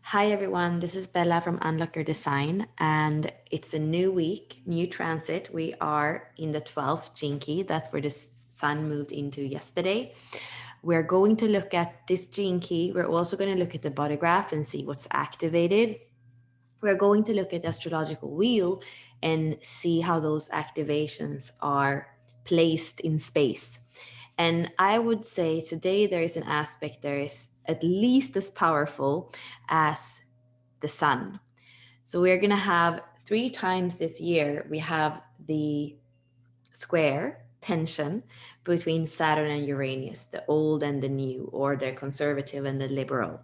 Hi everyone, this is Bella from Unlock Your Design, and it's a new week, new transit. We are in the 12th Jinki. That's where the sun moved into yesterday. We're going to look at this Jinki. We're also going to look at the body graph and see what's activated. We're going to look at the astrological wheel and see how those activations are placed in space. And I would say today there is an aspect that is at least as powerful as the sun. So we're going to have 3 times this year, we have the square tension between Saturn and Uranus, the old and the new, or the conservative and the liberal.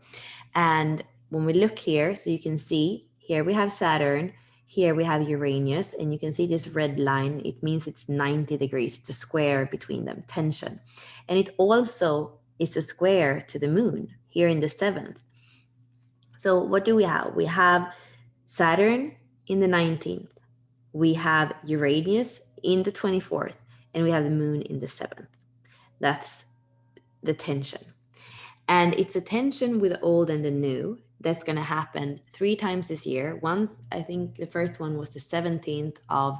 And when we look here, so you can see here we have Saturn, here we have Uranus, and you can see this red line. It means it's 90 degrees. It's a square between them, tension. And it also is a square to the moon here in the 7th. So what do we have? We have Saturn in the 19th. We have Uranus in the 24th, and we have the moon in the 7th. That's the tension. And it's a tension with the old and the new that's going to happen 3 times this year. Once, I think the first one was the 17th of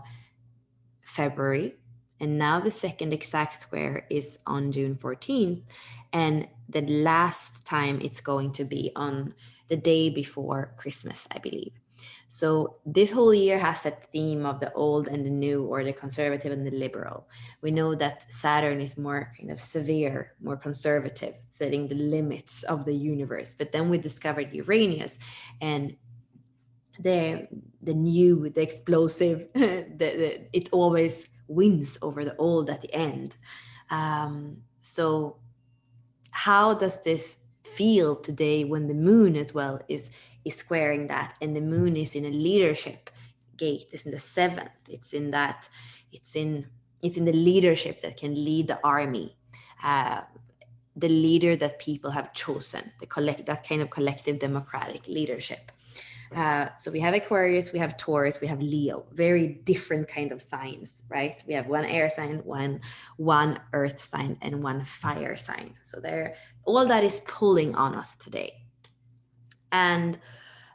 February, and now the second exact square is on June 14th. And the last time it's going to be on the day before Christmas, I believe. So this whole year has that theme of the old and the new, or the conservative and the liberal. We know that Saturn is more kind of severe, more conservative, setting the limits of the universe. But then we discovered Uranus, and the new, the explosive, it always wins over the old at the end. So how does this feel today when the moon as well is squaring that, and the moon is in a leadership gate, it's in the 7th, it's in the leadership that can lead the army, the leader that people have chosen, that kind of collective democratic leadership. So we have Aquarius, we have Taurus, we have Leo, very different kind of signs, right? We have one air sign, one earth sign, and one fire sign. So all that is pulling on us today. And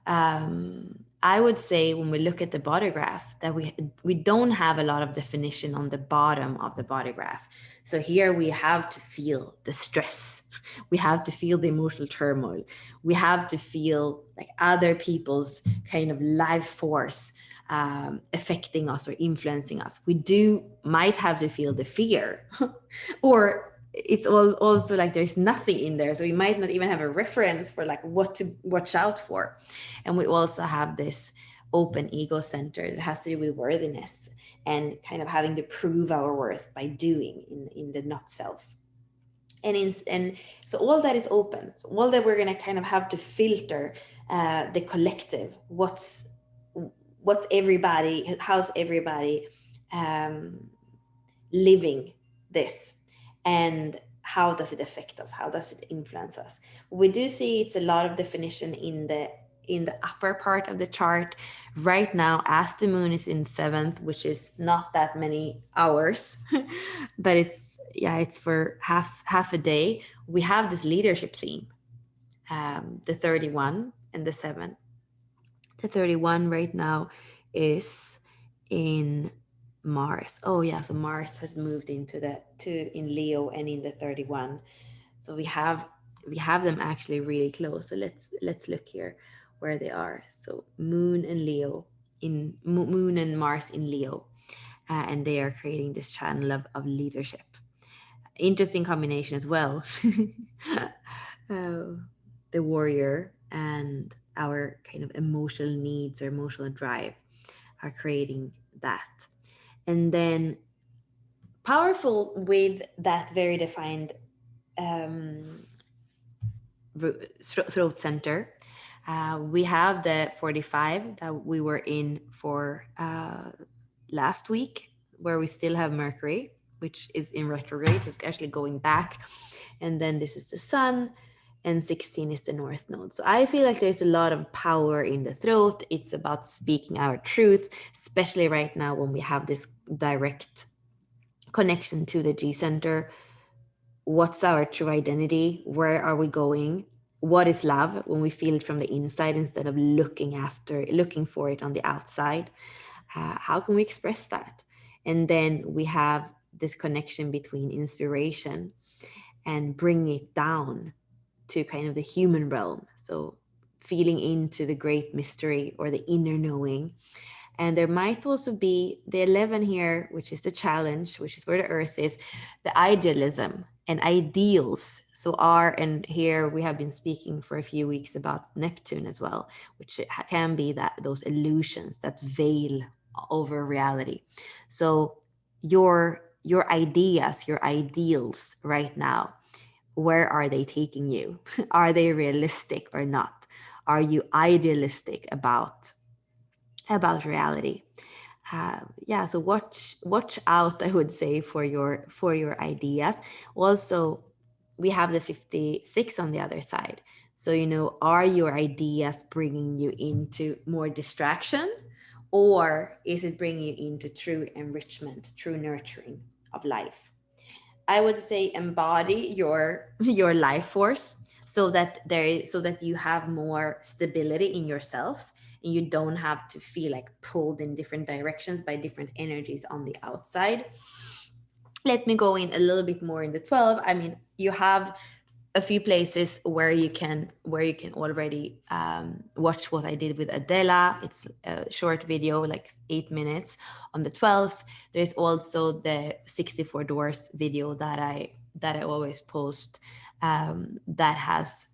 I would say when we look at the body graph that we don't have a lot of definition on the bottom of the body graph. So here we have to feel the stress. We have to feel the emotional turmoil. We have to feel like other people's kind of life force affecting us or influencing us. We might have to feel the fear or it's also like there's nothing in there, so we might not even have a reference for like what to watch out for. And we also have this open ego center that has to do with worthiness and kind of having to prove our worth by doing in the not self. And so all that is open. So all that we're going to kind of have to filter the collective. What's everybody? How's everybody living this? And how does it affect us? How does it influence us? We do see it's a lot of definition in the upper part of the chart right now, as the moon is in 7th, which is not that many hours, but it's for half a day. We have this leadership theme, the 31 and the 7. The 31 right now is in Mars. Oh yeah, so Mars has moved into in Leo and in the 31. So we have them actually really close. So let's look here where they are. So Moon and Leo Moon and Mars in Leo, and they are creating this channel of leadership. Interesting combination as well. The warrior and our kind of emotional needs or emotional drive are creating that. And then powerful with that very defined throat center, we have the 45 that we were in for last week, where we still have Mercury, which is in retrograde, so it's actually going back. And then this is the sun, and 16 is the north node. So I feel like there's a lot of power in the throat. It's about speaking our truth, especially right now when we have this direct connection to the G center. What's our true identity? Where are we going? what is love when we feel it from the inside instead of looking for it on the outside. How can we express that? And then we have this connection between inspiration and bring it down to kind of the human realm. So feeling into the great mystery or the inner knowing. And there might also be the 11 here, which is the challenge, which is where the earth is, the idealism and ideals. So and here we have been speaking for a few weeks about Neptune as well, which can be that those illusions that veil over reality. So your ideas, your ideals right now, where are they taking you? Are they realistic or not? Are you idealistic about reality? Yeah, so watch out, I would say, for your ideas. Also, we have the 56 on the other side. So, are your ideas bringing you into more distraction, or is it bringing you into true enrichment, true nurturing of life? I would say embody your life force, so that you have more stability in yourself, and you don't have to feel like pulled in different directions by different energies on the outside. Let me go in a little bit more in the 12. I mean, you have a few places where you can already watch what I did with Adela. It's a short video, like 8 minutes on the 12th. There's also the 64 doors video that I always post, that has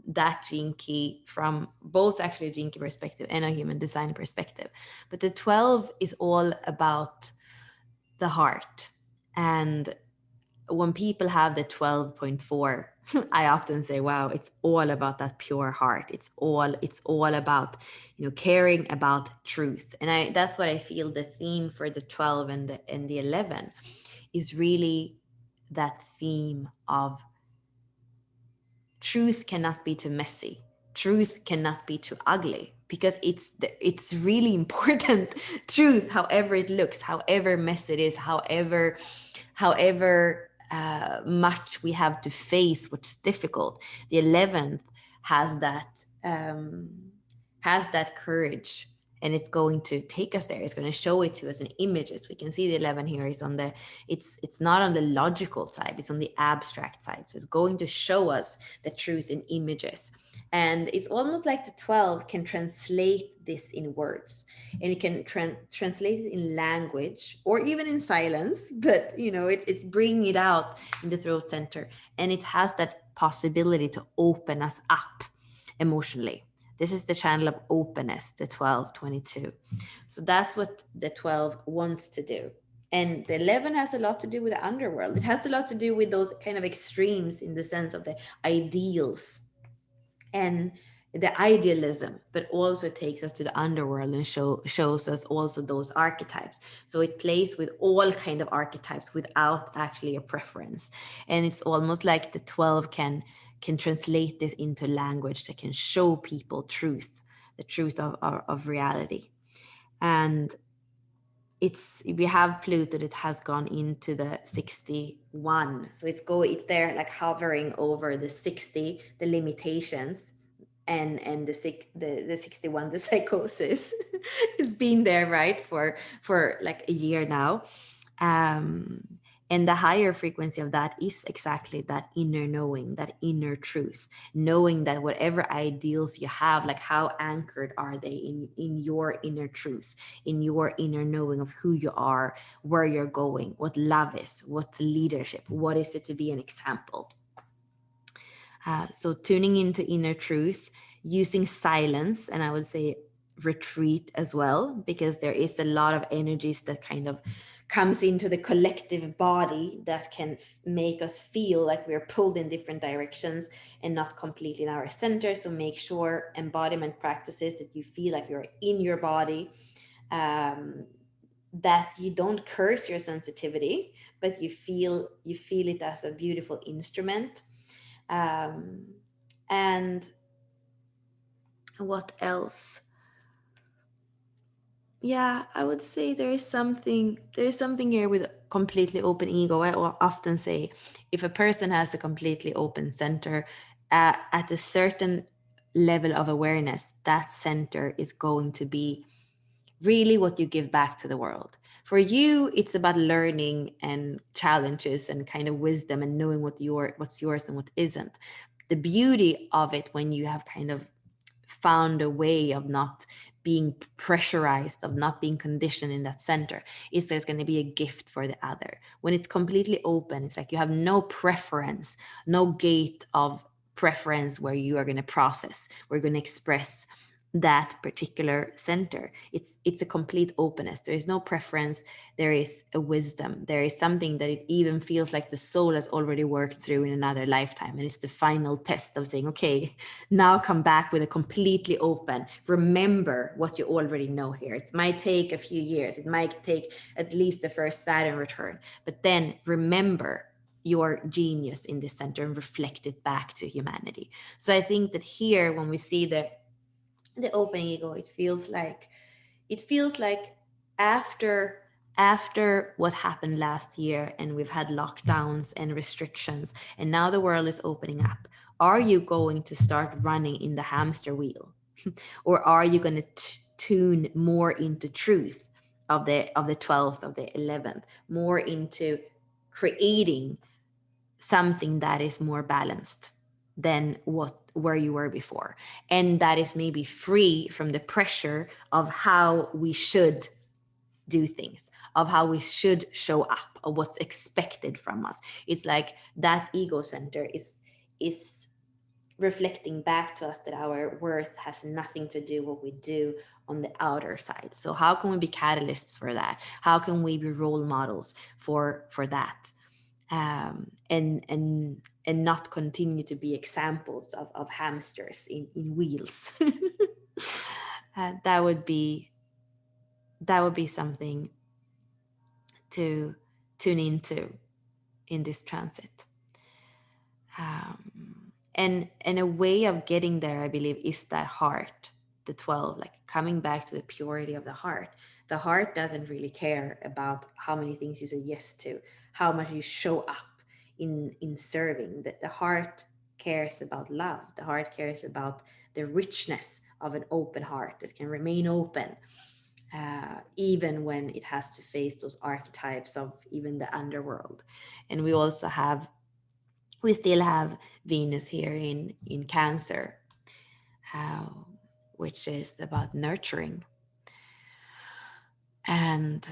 that gene key from both actually a gene key perspective and a human design perspective. But the 12 is all about the heart. And when people have the 12.4, I often say, wow, it's all about that pure heart. It's all about, caring about truth. And that's what I feel the theme for the 12 and the 11 is really that theme of truth cannot be too messy. Truth cannot be too ugly, because it's really important. Truth, however it looks, however messy it is, however much we have to face what's difficult, the 11th has that courage, and it's going to take us there. It's going to show it to us in images. We can see the 11 here is on the it's not on the logical side, it's on the abstract side. So it's going to show us the truth in images. And it's almost like the 12 can translate this in words, and it can translate it in language or even in silence, but it's bringing it out in the throat center, and it has that possibility to open us up emotionally. This is the channel of openness, the 1222. So that's what the 12 wants to do. And the 11 has a lot to do with the underworld. It has a lot to do with those kind of extremes in the sense of the ideals and the idealism, but also takes us to the underworld and shows us also those archetypes. So it plays with all kind of archetypes without actually a preference. And it's almost like the 12 can translate this into language that can show people truth, the truth of reality. And we have Pluto that has gone into the 61. So it's there like hovering over the 60, the limitations, and the 61, the psychosis. It's been there, right, for like a year now. And the higher frequency of that is exactly that inner knowing, that inner truth, knowing that whatever ideals you have, like how anchored are they in your inner truth, in your inner knowing of who you are, where you're going, what love is, what leadership, what is it to be an example. So tuning into inner truth, using silence, and I would say retreat as well, because there is a lot of energies that kind of comes into the collective body that can make us feel like we're pulled in different directions and not completely in our center. So make sure embodiment practices that you feel like you're in your body, that you don't curse your sensitivity, but you feel it as a beautiful instrument. And what else? Yeah, I would say there is something here with completely open ego. I often say if a person has a completely open center, at a certain level of awareness, that center is going to be really what you give back to the world. For you, it's about learning and challenges and kind of wisdom and knowing what's yours and what isn't. The beauty of it, when you have kind of found a way of not being pressurized, of not being conditioned in that center, is there's going to be a gift for the other. When it's completely open, it's like you have no preference, no gate of preference where you are going to process, we're going to express that particular center. It's a complete openness. There is no preference. There is a wisdom. There is something that it even feels like the soul has already worked through in another lifetime, and it's the final test of saying, okay, now come back with a completely open, remember what you already know here. It might take a few years, it might take at least the first Saturn return, but then remember your genius in the center and reflect it back to humanity. So I think that here, when we see the open ego, it feels like after what happened last year, and we've had lockdowns and restrictions, and now the world is opening up, are you going to start running in the hamster wheel, or are you going to tune more into truth of the 12th, of the 11th, more into creating something that is more balanced than where you were before, and that is maybe free from the pressure of how we should do things, of how we should show up, of what's expected from us. It's like that ego center is reflecting back to us that our worth has nothing to do what we do on the outer side. So how can we be catalysts for that? How can we be role models for that? And not continue to be examples of hamsters in wheels. That would be something to tune into in this transit. And a way of getting there, I believe, is that heart, the 12, like coming back to the purity of the heart. The heart doesn't really care about how many things you say yes to, how much you show up in serving. The heart cares about love. The heart cares about the richness of an open heart that can remain open, even when it has to face those archetypes of even the underworld. And we still have Venus here in Cancer, which is about nurturing and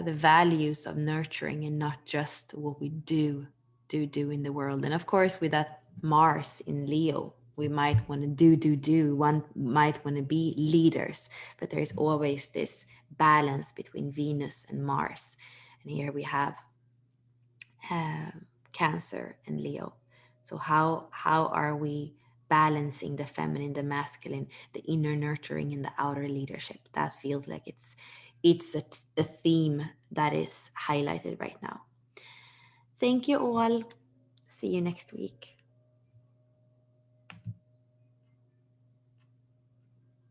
the values of nurturing, and not just what we do in the world. And of course, with that Mars in Leo, we might want to do. One might want to be leaders, but there is always this balance between Venus and Mars. And here we have Cancer and Leo. So how are we balancing the feminine, the masculine, the inner nurturing, and the outer leadership? That feels like it's a theme that is highlighted right now. Thank you all. See you next week.